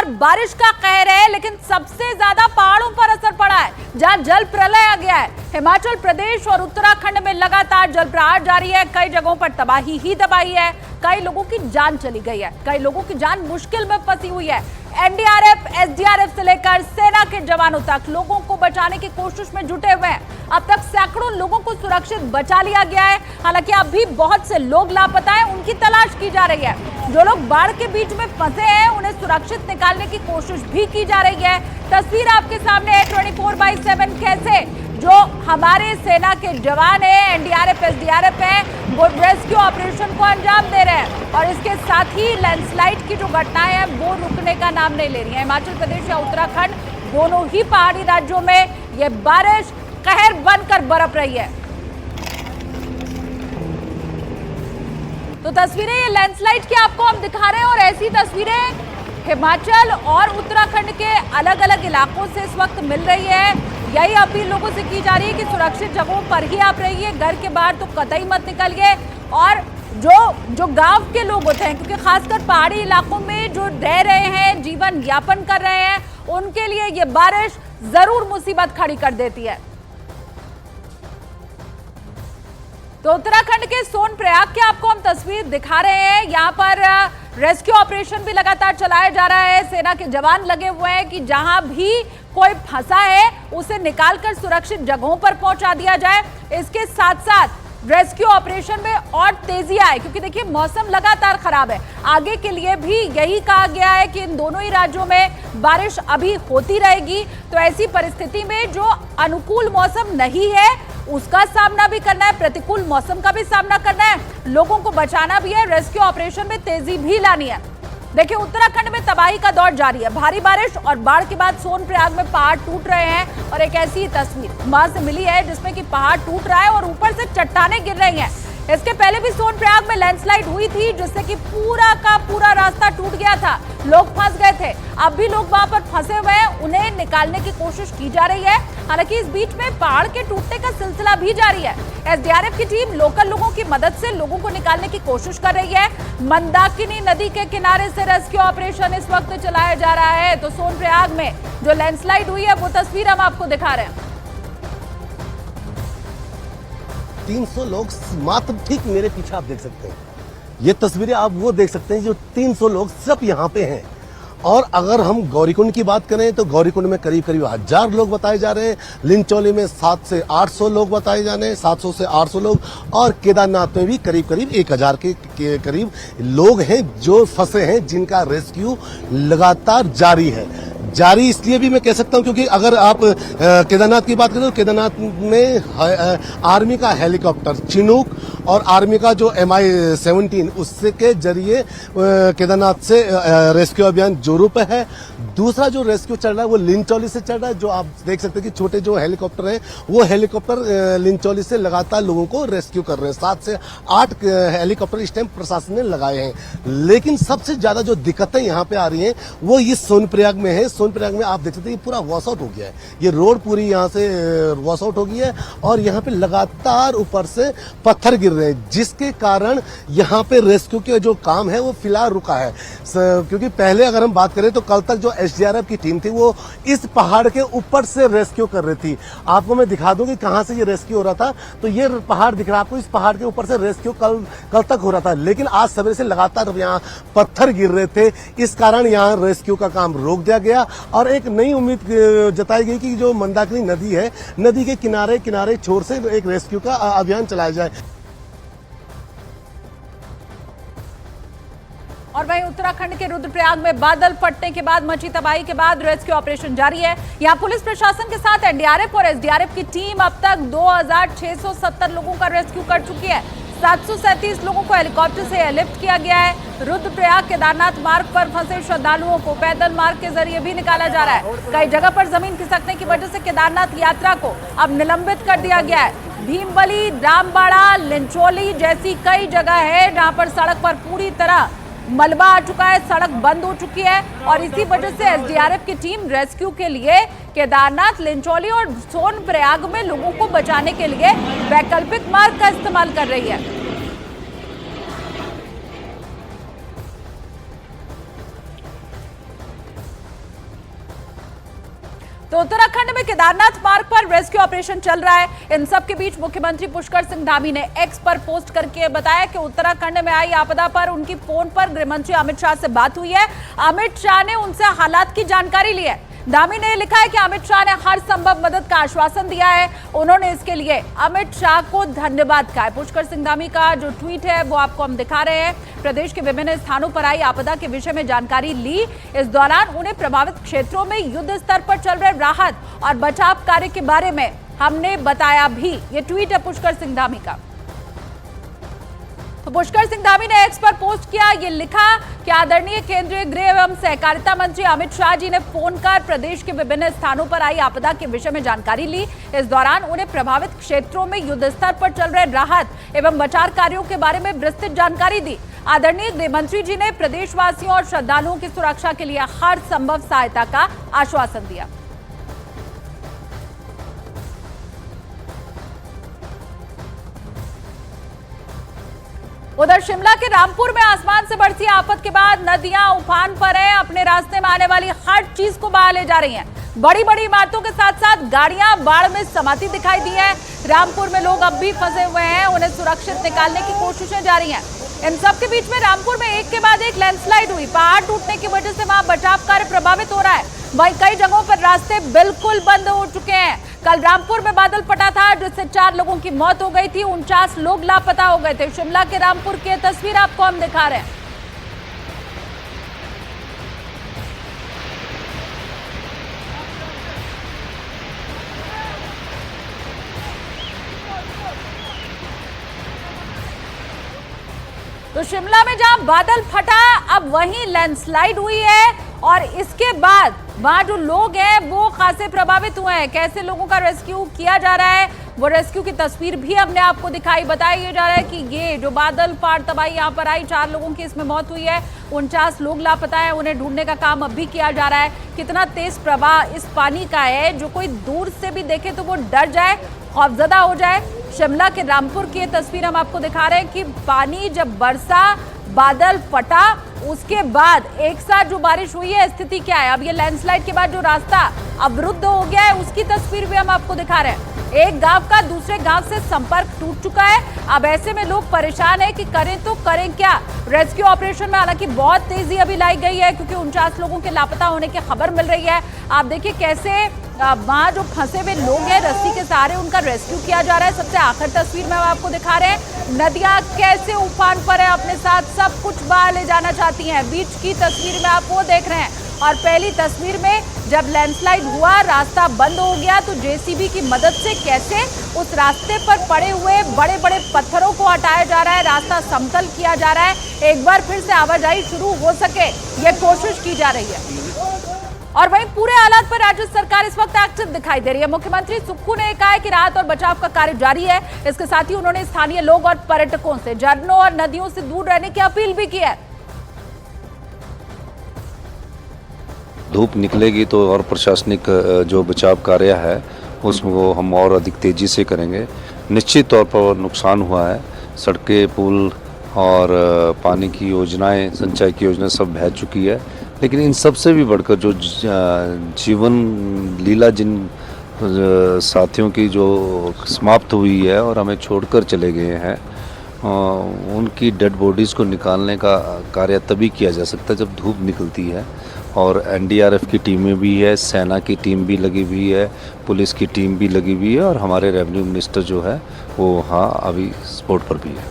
और बारिश का कहर है, लेकिन सबसे ज्यादा पहाड़ों पर असर पड़ा है, जहां जल प्रलय आ गया है। हिमाचल प्रदेश और उत्तराखंड में लगातार जल प्रलय जारी है। कई जगहों पर तबाही ही तबाही है, कई लोगों की जान चली गई है, कई लोगों की जान मुश्किल में फंसी हुई है। एनडीआरएफ, एसडीआरएफ से लेकर सेना के जवानों तक लोगों को बचाने की कोशिश में जुटे हुए हैं। अब तक सैकड़ों लोगों को सुरक्षित बचा लिया गया है। हालांकि अब भी बहुत से लोग लापता हैं, उनकी तलाश की जा रही है। जो लोग बाढ़ के बीच में फंसे हैं, उन्हें सुरक्षित निकालने की कोशिश भी की जा रही है। तस्वीर आपके सामने है 24/7 कैसे जो हमारे सेना के जवान है, एनडीआरएफ, एसडीआरएफ है, वो रेस्क्यू ऑपरेशन को अंजाम दे रहे हैं। और इसके साथ ही लैंडस्लाइड की जो घटनाएं हैं वो रुकने का नाम नहीं ले रही है। हिमाचल प्रदेश या उत्तराखंड दोनों ही पहाड़ी राज्यों में ये बारिश कहर बनकर बरप रही है। तो तस्वीरें ये लैंडस्लाइड की आपको हम दिखा रहे हैं और ऐसी तस्वीरें हिमाचल और उत्तराखंड के अलग अलग इलाकों से इस वक्त मिल रही है। यही अपील लोगों से की जा रही है कि सुरक्षित जगहों पर ही आप रहिए, घर के बाहर तो कतई मत निकलिए। और जो गांव के लोग होते हैं, क्योंकि खासकर पहाड़ी इलाकों में जो रह रहे हैं, जीवन यापन कर रहे हैं, उनके लिए ये बारिश जरूर मुसीबत खड़ी कर देती है। तो उत्तराखंड के सोनप्रयाग के आपको हम तस्वीर दिखा रहे हैं। यहाँ पर रेस्क्यू ऑपरेशन भी लगातार चलाया जा रहा है। सेना के जवान लगे हुए हैं कि जहां भी कोई फंसा है उसे निकालकर सुरक्षित जगहों पर पहुंचा दिया जाए। इसके साथ साथ रेस्क्यू ऑपरेशन में और तेजी आए, क्योंकि देखिए मौसम लगातार खराब है। आगे के लिए भी यही कहा गया है कि इन दोनों ही राज्यों में बारिश अभी होती रहेगी। तो ऐसी परिस्थिति में जो अनुकूल मौसम नहीं है उसका सामना भी करना है, प्रतिकूल मौसम का भी सामना करना है, लोगों को बचाना भी है, रेस्क्यू ऑपरेशन में तेजी भी लानी है। देखिए उत्तराखंड में तबाही का दौर जारी है। भारी बारिश और बाढ़ के बाद सोनप्रयाग में पहाड़ टूट रहे हैं और एक ऐसी तस्वीर वहां से मिली है जिसमें कि पहाड़ टूट रहा है और ऊपर से चट्टानें गिर रही हैं। इसके पहले भी सोनप्रयाग में लैंडस्लाइड हुई थी, जिससे कि पूरा का पूरा रास्ता टूट गया था, लोग फंस गए थे। अब भी लोग वहां पर फंसे हुए हैं, उन्हें निकालने की कोशिश की जा रही है। हालांकि इस बीच में पहाड़ के टूटने का सिलसिला भी जारी है। एसडीआरएफ की टीम लोकल लोगों की मदद से लोगों को निकालने की कोशिश कर रही है। मंदाकिनी नदी के किनारे से रेस्क्यू ऑपरेशन इस वक्त चलाया जा रहा है। तो सोनप्रयाग में जो लैंडस्लाइड हुई है वो तस्वीर हम आपको दिखा रहे हैं। 300 लोग मात्र ठीक मेरे पीछे आप देख सकते हैं। ये तस्वीरें आप वो देख सकते हैं जो 300 लोग सब यहाँ पे हैं। और अगर हम गौरीकुंड की बात करें तो गौरीकुंड में करीब 1000 लोग बताए जा रहे हैं। लिंचौली में 700 से 800 लोग बताए जा रहे हैं, 700 से 800 लोग। और केदारनाथ में भी करीब 1000 के करीब लोग हैं जो फंसे हैं, जिनका रेस्क्यू लगातार जारी है। जारी इसलिए भी मैं कह सकता हूं क्योंकि अगर आप केदारनाथ की बात करें तो केदारनाथ में आर्मी का हेलीकॉप्टर चिनूक और आर्मी का जो MI-17 उससे के जरिए केदारनाथ से रेस्क्यू अभियान जोरों पे है। दूसरा जो रेस्क्यू चल रहा है वो लिंचौली से चल रहा है। जो आप देख सकते हैं कि छोटे जो हेलीकॉप्टर हैं वो हेलीकॉप्टर लिंचौली से लगातार लोगों को रेस्क्यू कर रहे हैं। 7 से 8 हेलीकॉप्टर इस टाइम प्रशासन ने लगाए हैं। लेकिन सबसे ज्यादा जो दिक्कतें यहाँ पे आ रही हैं वो इस सोनप्रयाग में है। सोनप्रयाग में आप देख सकते हैं पूरा वॉश आउट हो गया है। ये रोड पूरी यहाँ से वॉश आउट हो गई है और यहाँ पे लगातार ऊपर से पत्थर गिर रहे हैं, जिसके कारण यहाँ पे रेस्क्यू के जो काम है वो फिलहाल रुका है। क्योंकि पहले अगर हम बात करें तो कल तक जो एसडीआरएफ की टीम थी वो इस पहाड़ के ऊपर से रेस्क्यू कर रही थी। आपको मैं दिखा दूं कि कहां से ये रेस्क्यू हो रहा था। तो ये पहाड़ दिख रहा है आपको, इस पहाड़ के ऊपर से रेस्क्यू कल तक हो रहा था। लेकिन आज सवेरे से लगातार यहाँ पत्थर गिर रहे थे, इस कारण यहाँ रेस्क्यू का काम रोक दिया गया। और एक नई उम्मीद जताई गई कि जो मंदाकिनी नदी है, नदी के किनारे किनारे छोर से एक रेस्क्यू का अभियान चलाया जाए। और वहीं उत्तराखंड के रुद्रप्रयाग में बादल फटने के बाद मची तबाही के बाद रेस्क्यू ऑपरेशन जारी है। यहां पुलिस प्रशासन के साथ एनडीआरएफ और एसडीआरएफ की टीम अब तक 2670 लोगों का रेस्क्यू कर चुकी है। 737 लोगों को हेलीकॉप्टर से एयरलिफ्ट किया गया है। रुद्रप्रयाग केदारनाथ मार्ग पर फंसे श्रद्धालुओं को पैदल मार्ग के जरिए भी निकाला जा रहा है। कई जगह पर जमीन खिसकने की वजह से केदारनाथ यात्रा को अब निलंबित कर दिया गया है। भीमबली, रामबाड़ा, लिंचौली जैसी कई जगह है जहां पर सड़क पर पूरी तरह मलबा आ चुका है, सड़क बंद हो चुकी है। और इसी वजह से एसडीआरएफ की टीम रेस्क्यू के लिए केदारनाथ, लिंचौली और सोनप्रयाग में लोगों को बचाने के लिए वैकल्पिक मार्ग का इस्तेमाल कर रही है। तो उत्तराखंड में केदारनाथ मार्ग पर रेस्क्यू ऑपरेशन चल रहा है। इन सब के बीच मुख्यमंत्री पुष्कर सिंह धामी ने एक्स पर पोस्ट करके बताया कि उत्तराखंड में आई आपदा पर उनकी फोन पर गृहमंत्री अमित शाह से बात हुई है। अमित शाह ने उनसे हालात की जानकारी ली है। धामी ने लिखा है कि अमित शाह ने हर संभव मदद का आश्वासन दिया है। उन्होंने इसके लिए अमित शाह को धन्यवाद कहा है। पुष्कर सिंह धामी का जो ट्वीट है वो आपको हम दिखा रहे हैं। प्रदेश के विभिन्न स्थानों पर आई आपदा के विषय में जानकारी ली। इस दौरान उन्हें प्रभावित क्षेत्रों में युद्ध स्तर पर चल रहे राहत और बचाव कार्य के बारे में हमने बताया भी। ये ट्वीट है पुष्कर सिंह धामी का। तो पुष्कर सिंह धामी ने एक्स पर पोस्ट किया, ये लिखा कि आदरणीय केंद्रीय गृह एवं सहकारिता मंत्री अमित शाह जी ने फोन कर प्रदेश के विभिन्न स्थानों पर आई आपदा के विषय में जानकारी ली। इस दौरान उन्हें प्रभावित क्षेत्रों में युद्ध स्तर पर चल रहे राहत एवं बचाव कार्यों के बारे में विस्तृत जानकारी दी। आदरणीय गृह मंत्री जी ने प्रदेशवासियों और श्रद्धालुओं की सुरक्षा के लिए हर संभव सहायता का आश्वासन दिया। उधर शिमला के रामपुर में आसमान से बरसी आफत के बाद नदियां उफान पर हैं। अपने रास्ते में आने वाली हर चीज को बहा ले जा रही हैं। बड़ी बड़ी इमारतों के साथ साथ गाड़ियां बाढ़ में समाती दिखाई दी है। रामपुर में लोग अब भी फंसे हुए हैं, उन्हें सुरक्षित निकालने की कोशिशें जारी हैं। इन सब के बीच में रामपुर में एक के बाद एक लैंडस्लाइड हुई। पहाड़ टूटने की वजह से वहां बचाव कार्य प्रभावित हो रहा है। वहीं कई जगहों पर रास्ते बिल्कुल बंद हो चुके हैं। कल रामपुर में बादल फटा था जिससे 4 लोगों की मौत हो गई थी। 49 लोग लापता हो गए थे। शिमला के रामपुर की तस्वीर आपको हम दिखा रहे हैं। तो शिमला में जहां बादल फटा अब वहीं लैंडस्लाइड हुई है और इसके बाद वहां जो लोग हैं वो खासे प्रभावित हुए हैं। कैसे लोगों का रेस्क्यू किया जा रहा है वो रेस्क्यू की तस्वीर भी हमने आपको दिखाई। बताया जा रहा है कि ये जो बादल फाड़ तबाही यहाँ पर आई, 4 लोगों की इसमें मौत हुई है। 49 लोग लापता है, उन्हें ढूंढने का काम अब भी किया जा रहा है। कितना तेज प्रवाह इस पानी का है, जो कोई दूर से भी देखे तो वो डर जाए, खौफजदा हो जाए। शिमला के रामपुर की तस्वीर हम आपको दिखा रहे हैं कि पानी जब बरसा, बादल फटा, उसके बाद एक साथ जो बारिश हुई है, स्थिति क्या है। अब ये लैंडस्लाइड के बाद जो रास्ता अवरुद्ध हो गया है उसकी तस्वीर भी हम आपको दिखा रहे हैं। एक गांव का दूसरे गांव से संपर्क टूट चुका है। अब ऐसे में लोग परेशान हैं कि करें तो करें क्या। रेस्क्यू ऑपरेशन में हालांकि बहुत तेजी अभी लाई गई है क्योंकि 49 लोगों के लापता होने की खबर मिल रही है। आप देखिए कैसे वहां जो फंसे हुए लोग हैं रस्सी के सहारे उनका रेस्क्यू किया जा रहा है। सबसे आखिर तस्वीर में हम आपको दिखा रहे हैं नदियां कैसे उफान पर है, अपने साथ सब कुछ बहा ले जाना चाहती हैं। बीच की तस्वीर में आप वो देख रहे हैं और पहली तस्वीर में जब लैंडस्लाइड हुआ, रास्ता बंद हो गया तो जेसीबी की मदद से कैसे उस रास्ते पर पड़े हुए बड़े बड़े पत्थरों को हटाया जा रहा है, रास्ता समतल किया जा रहा है। एक बार फिर से आवाजाही शुरू हो सके ये कोशिश की जा रही है। और वहीं पूरे हालात पर राज्य सरकार इस वक्त एक्टिव दिखाई दे रही है। मुख्यमंत्री सुक्खू ने कहा है कि राहत और बचाव का कार्य जारी है। इसके साथ ही उन्होंने स्थानीय लोग और पर्यटकों से झरनों और नदियों से दूर रहने की अपील भी की है। धूप निकलेगी तो और प्रशासनिक जो बचाव कार्य है उसको हम और अधिक तेजी से करेंगे। निश्चित तौर पर नुकसान हुआ है, सड़कें, पुल और पानी की योजनाएं, सिंचाई की योजनाएं सब बह चुकी है। लेकिन इन सब से भी बढ़कर जो जीवन लीला जिन साथियों की जो समाप्त हुई है और हमें छोड़कर चले गए हैं, उनकी डेड बॉडीज़ को निकालने का कार्य तभी किया जा सकता है जब धूप निकलती है। और एनडीआरएफ की टीमें भी है, सेना की टीम भी लगी हुई है, पुलिस की टीम भी लगी हुई है और हमारे रेवेन्यू मिनिस्टर जो है वो वहाँ अभी स्पॉट पर भी है।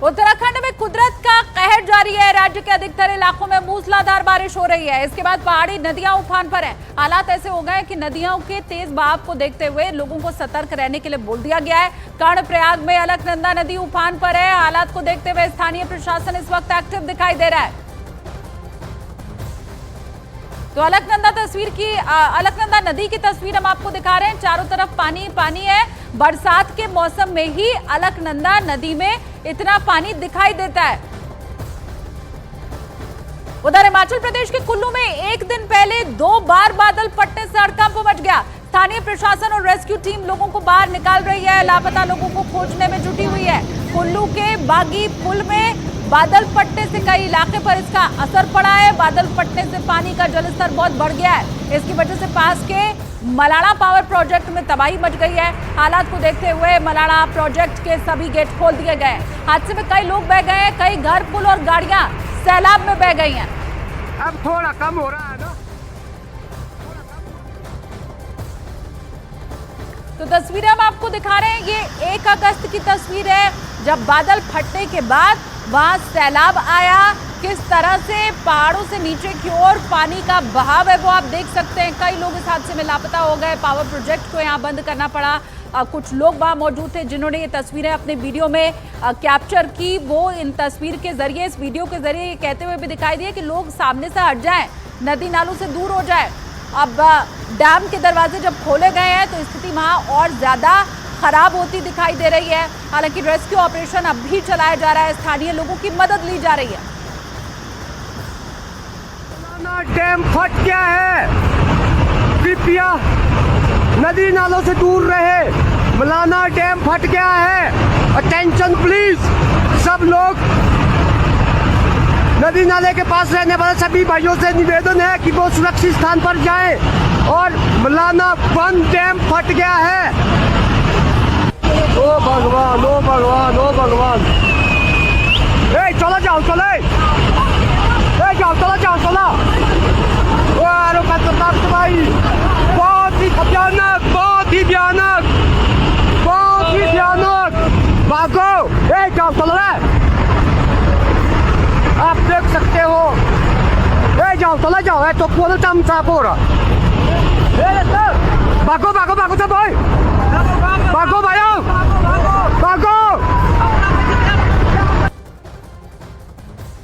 उत्तराखंड में कुदरत का कहर जारी है। राज्य के अधिकतर इलाकों में मूसलाधार बारिश हो रही है। इसके बाद पहाड़ी नदियां उफान पर हैं। हालात ऐसे हो गए कि नदियों के तेज बहाव को देखते हुए लोगों को सतर्क रहने के लिए बोल दिया गया है। कर्णप्रयाग में अलकनंदा नदी उफान पर है। हालात को देखते हुए स्थानीय प्रशासन इस वक्त एक्टिव दिखाई दे रहा है। तो अलकनंदा नदी की तस्वीर हम आपको दिखा रहे हैं। चारों तरफ पानी पानी है। बरसात के मौसम में ही अलकनंदा नदी में इतना पानी दिखाई देता है। उधर हिमाचल प्रदेश के कुल्लू में एक दिन पहले 2 बार बादल फटने से हड़कंप मच गया। स्थानीय प्रशासन और रेस्क्यू टीम लोगों को बाहर निकाल रही है। लापता लोगों को खोजने में जुटी हुई है। कुल्लू के बागी पुल में बादल फटने से कई इलाके पर इसका असर पड़ा है। बादल फटने से पानी का जलस्तर बहुत बढ़ गया है। इसकी वजह से पास के मलाड़ा पावर प्रोजेक्ट में तबाही मच गई है। हालात को देखते हुए मलाड़ा प्रोजेक्ट के सभी गेट खोल दिए गए हैं। हादसे में कई लोग बह गए हैं, कई घर, पुल और गाड़ियां सैलाब में बह गई हैं। अब थोड़ा कम हो रहा है ना। तो तस्वीरें हम आपको दिखा रहे हैं, ये 1 अगस्त की तस्वीर है, जब बादल फटने के बाद वहां सैलाब आया। किस तरह से पहाड़ों से नीचे की ओर पानी का बहाव है वो आप देख सकते हैं। कई लोग इस हादसे में लापता हो गए। पावर प्रोजेक्ट को यहाँ बंद करना पड़ा। कुछ लोग वहां मौजूद थे जिन्होंने ये तस्वीरें अपने वीडियो में कैप्चर की। वो इन तस्वीर के जरिए, इस वीडियो के जरिए ये कहते हुए भी दिखाई दिए कि लोग सामने से हट जाएं, नदी नालों से दूर हो जाए। अब डैम के दरवाजे जब खोले गए हैं तो स्थिति वहां और ज्यादा खराब होती दिखाई दे रही है। हालांकि रेस्क्यू ऑपरेशन अब भी चलाया जा रहा है, स्थानीय लोगों की मदद ली जा रही है। मलाना डैम फट गया है, कृपया नदी नालों से दूर रहे। मलाना डैम फट गया है, अटेंशन प्लीज। सब लोग नदी नाले के पास रहने वाले सभी भाइयों से निवेदन है कि वो सुरक्षित स्थान पर जाएं। और मलाना बंद डैम फट गया है। ओ भगवान, ओ भगवान, ओ भगवान। ए चलो जाओ, चलो, ए जाओ, चलो जाओ, चलो। ओ आरो खतरनाक भाई, बहुत ही भयानक, बहुत ही भयानक, बहुत ही भयानक। भागो, ए जाओ, चलो रे। आप देख सकते हो, ए जाओ, चला जाओ, तो पूरा चमचा पूरा। भागो भागो भागो सब भाई, भागो भाइयों, भागो।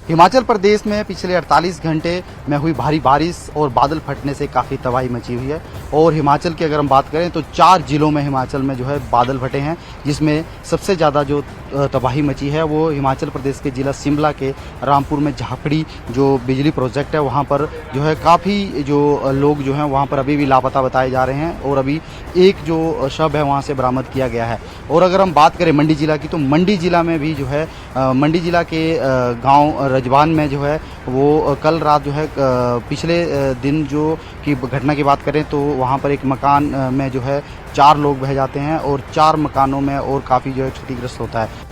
हिमाचल प्रदेश में पिछले 48 घंटे में हुई भारी बारिश और बादल फटने से काफ़ी तबाही मची हुई है। और हिमाचल की अगर हम बात करें तो 4 जिलों में हिमाचल में जो है बादल फटे हैं, जिसमें सबसे ज़्यादा जो तबाही मची है वो हिमाचल प्रदेश के ज़िला शिमला के रामपुर में झाकड़ी जो बिजली प्रोजेक्ट है वहाँ पर जो है काफ़ी जो लोग जो हैं वहाँ पर अभी भी लापता बताए जा रहे हैं। और अभी एक जो शव है वहाँ से बरामद किया गया है। और अगर हम बात करें मंडी जिला की तो मंडी जिला में भी जो है मंडी जिला के गाँव रजवान में जो है वो कल रात जो है पिछले दिन जो की घटना की बात करें तो वहाँ पर एक मकान में जो है 4 लोग बह जाते हैं और 4 मकानों में और काफ़ी जो है क्षतिग्रस्त होता है।